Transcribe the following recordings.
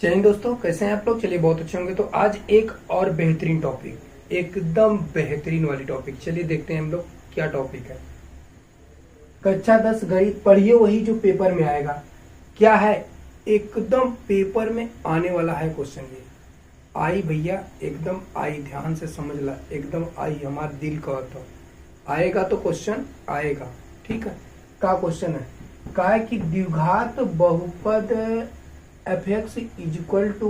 जय हिंद दोस्तों, कैसे हैं आप लोग। चलिए बहुत अच्छे होंगे। तो आज एक और बेहतरीन टॉपिक, एकदम बेहतरीन वाली टॉपिक, चलिए देखते हैं हम लोग क्या टॉपिक है। कक्षा 10 गणित पढ़िए, वही जो पेपर में आएगा। क्या है, एकदम पेपर में आने वाला है क्वेश्चन। ये आई भैया, एकदम आई, ध्यान से समझ ला, एकदम आई, हमारा दिल का तो आएगा, तो क्वेश्चन आएगा। ठीक है, का क्वेश्चन है, का है कि द्विघात बहुपद F x is equal to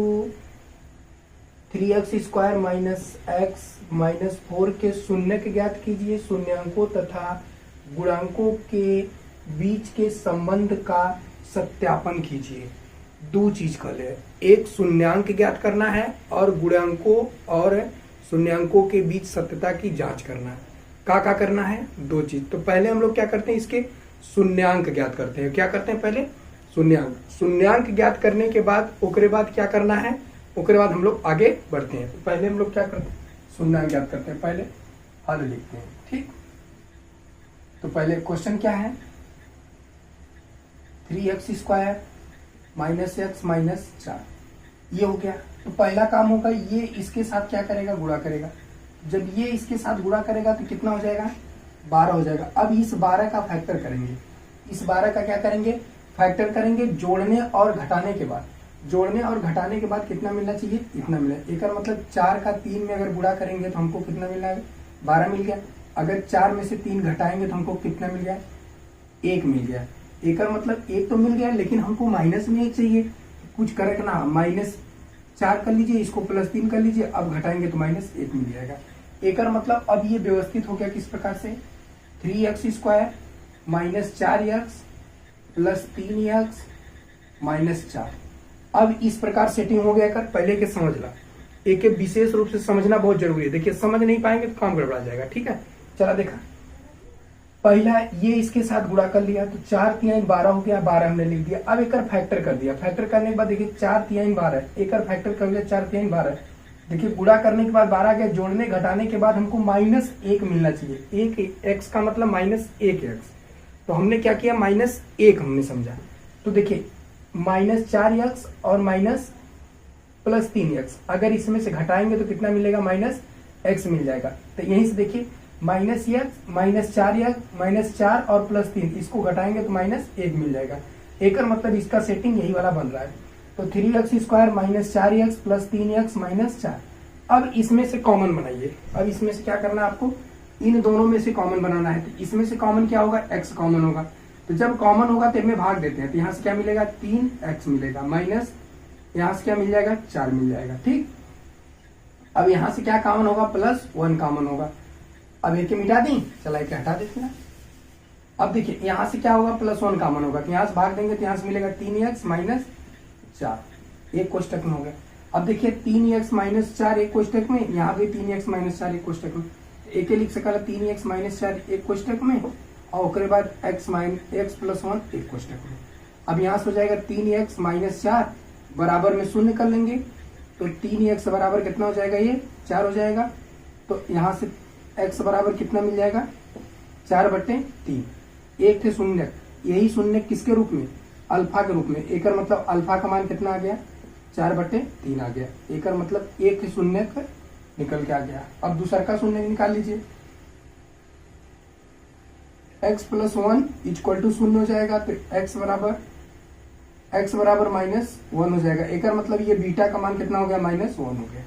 3x square minus x minus 4 के शून्यक ज्ञात कीजिए। शून्यांकों तथा गुणांकों के बीच के संबंध का सत्यापन कीजिए। दो चीज कर ले, एक शून्यांक ज्ञात करना है और गुणांकों और शून्यांकों के बीच सत्यता की जांच करना है। का करना है, दो चीज। तो पहले हम लोग क्या करते हैं, इसके शून्यांक ज्ञात करते हैं। क्या करते हैं, पहले शून्यांक ज्ञात करने के बाद ओकरे बाद क्या करना है, ओकरे बाद हम लोग आगे बढ़ते हैं। तो पहले हम लोग क्या करते हैं, शून्यांक ज्ञात करते हैं, पहले हल लिखते हैं। ठीक, तो पहले क्वेश्चन क्या है, 3x square minus x minus 4, ये हो गया। तो पहला काम होगा, ये इसके साथ क्या करेगा, गुणा करेगा। जब ये इसके साथ गुणा करेगा तो कितना हो जाएगा, 12 हो जाएगा। अब इस 12 का फैक्टर करेंगे, इस 12 का क्या करेंगे, फैक्टर करेंगे। जोड़ने और घटाने के बाद, जोड़ने और घटाने के बाद कितना मिलना चाहिए, इतना मिला। एक मतलब 4 का 3 में अगर गुणा करेंगे तो हमको कितना मिलना है, 12 मिल गया। अगर 4 में से 3 घटाएंगे तो हमको कितना मिल गया, 1 मिल गया। एक मतलब 1 तो मिल गया, लेकिन हमको माइनस में 1 चाहिए। कुछ करें ना, -4 कर लीजिए, इसको +3 कर लीजिए। अब घटाएंगे तो -1 मिल जाएगा। एक मतलब अब ये व्यवस्थित हो गया किस प्रकार से, 3x square minus 4x plus 3x minus 4। अब इस प्रकार सेटिंग हो गया कर, पहले के समझ ला, एक विशेष रूप से समझना बहुत जरूरी है। देखिए समझ नहीं पाएंगे तो काम गड़बड़ा जाएगा। ठीक है, चला देखा, पहला ये इसके साथ गुणा कर लिया तो 4 3 12 हो गया, 12 हमने लिख दिया। अब एक फैक्टर कर दिया, फैक्टर करने के बाद देखिए 4 3 12, एक फैक्टर कर लिया, 4 3 12। देखिए गुणा करने के बाद 12 गया, जोड़ने घटाने के बाद हमको -1 मिलना चाहिए। 1 x का मतलब -1x, तो हमने क्या किया, -1 हमने समझा। तो देखिए -4x और +3x, अगर इसमें से घटाएंगे तो कितना मिलेगा, -x मिल जाएगा। तो यहीं से देखिए -4x -4 और +3, इसको घटाएंगे तो -1 मिल जाएगा। एक मतलब इसका सेटिंग यही वाला बन रहा है। तो 3x square -4x plus 3x -4। अब इसमें से कॉमन बनाइए। अब इसमें से क्या करना है आपको, इन दोनों में से कॉमन बनाना है। तो इसमें से कॉमन क्या होगा, x कॉमन होगा। तो जब कॉमन होगा तो इनमें भाग देते हैं, तो यहाँ से क्या मिलेगा, 3x मिलेगा, माइनस यहाँ से क्या मिल जाएगा, 4 मिल जाएगा। ठीक, अब यहाँ से क्या कॉमन होगा, +1 कॉमन होगा। अब एक मिटा दी, चला एक हटा देते हैं। अब देखिए यहाँ से क्या होगा, +1 कॉमन होगा, तो यहाँ से भाग देंगे तो यहाँ से मिलेगा 3x माइनस 4, एक कोष्टक में हो गया। अब देखिए 3x माइनस 4 एक कोष्टक में, यहाँ भी 3x माइनस 4 एक कोष्टक में। एक लिख सकला 3x माइनस 4 एक कोष्टक में, और उसके बाद x + 1 एक कोष्टक में। अब यहाँ से हो जाएगा 3x माइनस 4 बराबर में 0 कर लेंगे, तो 3x बराबर कितना हो जाएगा, ये 4 हो जाएगा। तो यहाँ से x बराबर कितना मिल जाएगा, 4/3। एक थे शून्य, यही शून्य किसके रूप में, अल्फा के रूप में। एक मतलब अल्फा का मान कितना आ गया, 4/3 आ गया। एक मतलब एक शून्य निकल के आ गया। अब दूसरा का शून्य निकाल लीजिए, x + 1 = 0 हो जाएगा। तो x बराबर -1 हो जाएगा। एक मतलब ये बीटा का मान कितना हो गया, -1 हो गया।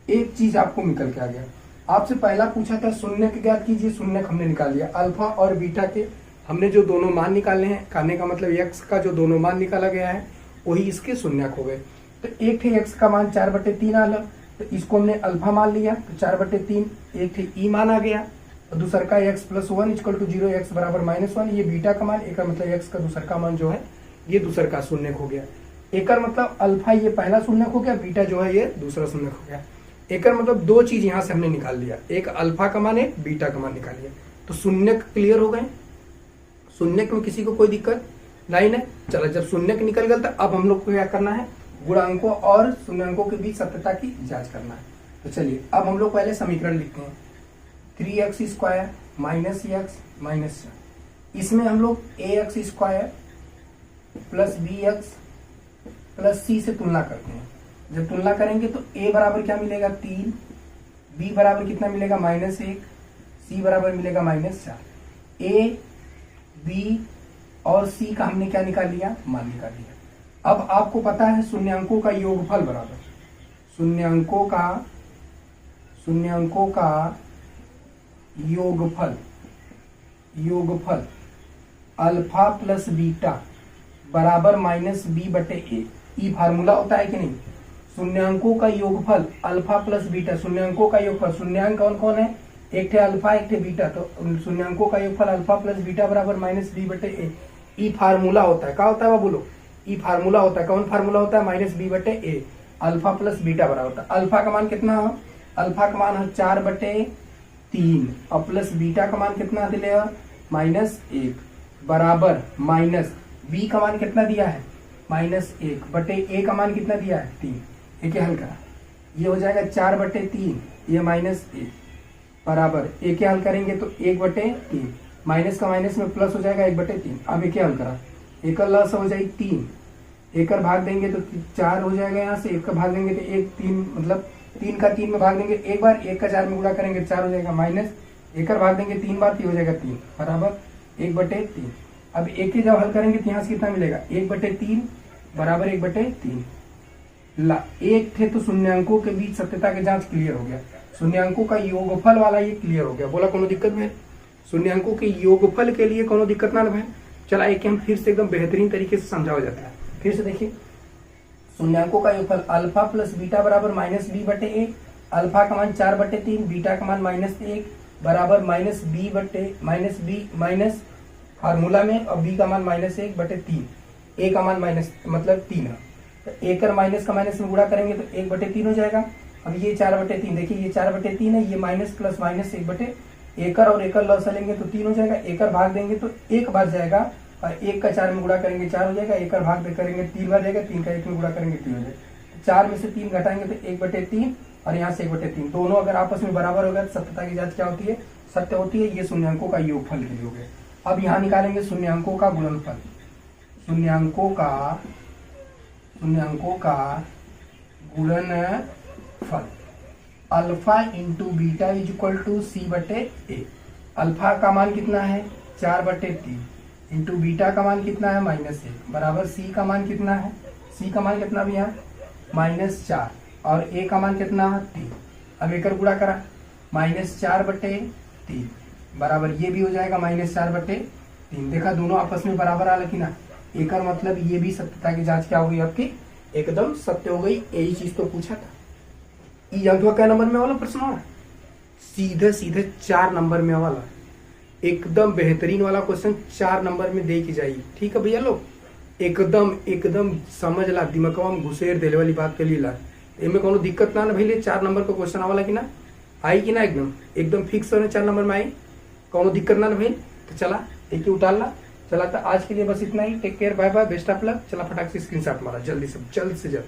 एक चीज आपको निकल के आ गया। आपसे पहला पूछा था शून्यक ज्ञात कीजिए, शून्यक हमने निकाल लिया। अल्फा और बीटा के हमने जो दोनों मान निकाले हैं, कहने का मतलब x का जो दोनों मान निकाला गया है वही इसके शून्यक हो गए। तो एक थे x का मान 4/3 आला, तो इसको हमने अल्फा मान लिया, तो 4/3। एक थे ई मान आ गया, और दूसरा का x + 1 = 0, x बराबर -1, ये बीटा का मान। एक मतलब x का दूसरा का मान जो है ये दूसरा का शून्यक हो गया। एक मतलब अल्फा ये पहला शून्यक हो गया, बीटा जो है ये दूसरा शून्यक हो गया। एक मतलब दो चीज यहाँ से हमने निकाल लिया, एक अल्फा का मान, एक बीटा का मान निकाल लिया। तो शून्यक क्लियर हो गए, शून्यक में किसी को कोई दिक्कत नहीं है। चलो जब शून्यक निकल गया तो अब हम लोग को क्या करना है, गुणांकों और शून्यंकों के बीच सत्यता की जांच करना है। तो चलिए अब हम लोग पहले समीकरण लिखते हैं, 3x square minus x minus 4। इसमें हम लोग ax square plus bx plus c से तुलना करते हैं। जब तुलना करेंगे तो ए बराबर क्या मिलेगा 3, बी बराबर कितना मिलेगा -1, सी बराबर मिलेगा -4। ए बी और सी का हमने क्या निकाल लिया, मान निकाल लिया। अब आपको पता है शून्यांकों का योगफल बराबर शून्यांकों का योगफल अल्फा प्लस बीटा बराबर -b/a। ई फार्मूला होता है कि नहीं। शून्यांकों का योगफल अल्फा प्लस बीटा, शून्यांकों का योगफल, शून्यांक कौन कौन है, एक थे अल्फा एक थे बीटा, तो शून्यांकों का योगफल अल्फा प्लस बीटा बराबर -b/a। ई फार्मूला होता है, क्या होता है वो बोलो, ई फार्मूला होता है। कौन फार्मूला होता है, -b/a, अल्फा प्लस बीटा बराबर होता है। अल्फा का मान कितना है, अल्फा का मान है 4/3 और प्लस बीटा का मान कितना दिलेगा -1 बराबर माइनस बी का मान कितना दिया है -1/a का मान कितना दिया है 3। एक हल करा, ये हो जाएगा 4/3, ये -1 बराबर एक हल करेंगे तो 1/3, माइनस का माइनस में प्लस हो जाएगा 1/3। अब एक हल करा, एक लस हो जाएगी 3, एक भाग देंगे तो 4 हो जाएगा, यहाँ से एक का भाग देंगे तो 1 3 मतलब 3 का 3 में भाग देंगे एक बार, 1 का 4 में गुणा करेंगे 4 हो जाएगा, माइनस एक भाग देंगे 3 बार तो हो जाएगा 3 बराबर 1/3। अब एक ही जब हल करेंगे तो यहाँ से कितना मिलेगा 1/3 बराबर 1/3 ला। एक थे तो शून्यांकों के बीच सत्यता की जांच क्लियर हो गया, शून्यांकों का योगफल वाला ये क्लियर हो गया। बोला कोनो दिक्कत में, शून्यांकों के योगफल के लिए कोनो दिक्कत ना है। चला एक हम फिर से एकदम बेहतरीन तरीके से समझाया जाता है। फिर से देखिए, शून्यांकों का योगफल अल्फा प्लस बीटा बराबर -b/a, अल्फा का मान 4/3, बीटा का मान -1 बराबर -b फार्मूला में और b का मान -1/3, a का मान मतलब 3 है, तो एक माइनस का माइनस में गुणा करेंगे तो 1/3 हो जाएगा। अब ये 4/3, देखिए ये 4/3 है, ये माइनस प्लस माइनस 1/1 और एक लॉस लेंगे तो 3 हो जाएगा, एक भाग देंगे तो 1 बार जाएगा और 1 का 4 में गुणा करेंगे 4 हो जाएगा, एक भाग करेंगे 3 बार जाएगा, 3 का 1 में गुणा करेंगे 3 हो जाएगा। 4 में से 3 घटाएंगे तो 1/3 और यहाँ से 1/3, दोनों अगर आपस में बराबर हो गए तो सत्यता की जांच क्या होती है, सत्य होती है। ये शून्यांकों का योगफल के लिए हो गया। अब यहाँ निकालेंगे शून्यांकों का गुणनफल, शून्यांकों का गुणनफल alpha into beta is equal to c/a। Alpha का मान कितना है 4/3 इंटू बीटा का मान कितना है -1 बराबर सी का मान कितना है, सी का मान कितना भी है -4 और ए का मान कितना है 3। अब एक गुणा करा, -4/3 बराबर ये भी हो जाएगा -4/3। देखा दोनों आपस में बराबर आ, लेकिन एक मतलब ये भी सत्यता की जांच क्या हो गई आपकी, एकदम सत्य हो गई। यही चीज तो पूछा था। क्या नंबर में वाला प्रश्न है, सीधे 4 नंबर में वाला, एकदम बेहतरीन वाला क्वेश्चन 4 नंबर में दे की जाएगी। ठीक है भैया लोग, एकदम समझ ला, दिमागवा में घुसेर देने वाली बात के लिए ला, इनमें कोनो दिक्कत ना भैया। 4 नंबर का क्वेश्चन आवाला कि ना आई कि ना, एकदम फिक्स होने 4 नंबर में आई, कोनो दिक्कत ना भाई। तो चला एक ही उतार ला। चला तो आज के लिए बस इतना ही। Take care, bye bye, best of luck. चला फटाक से स्क्रीनशॉट मारा जल्दी से जल्द।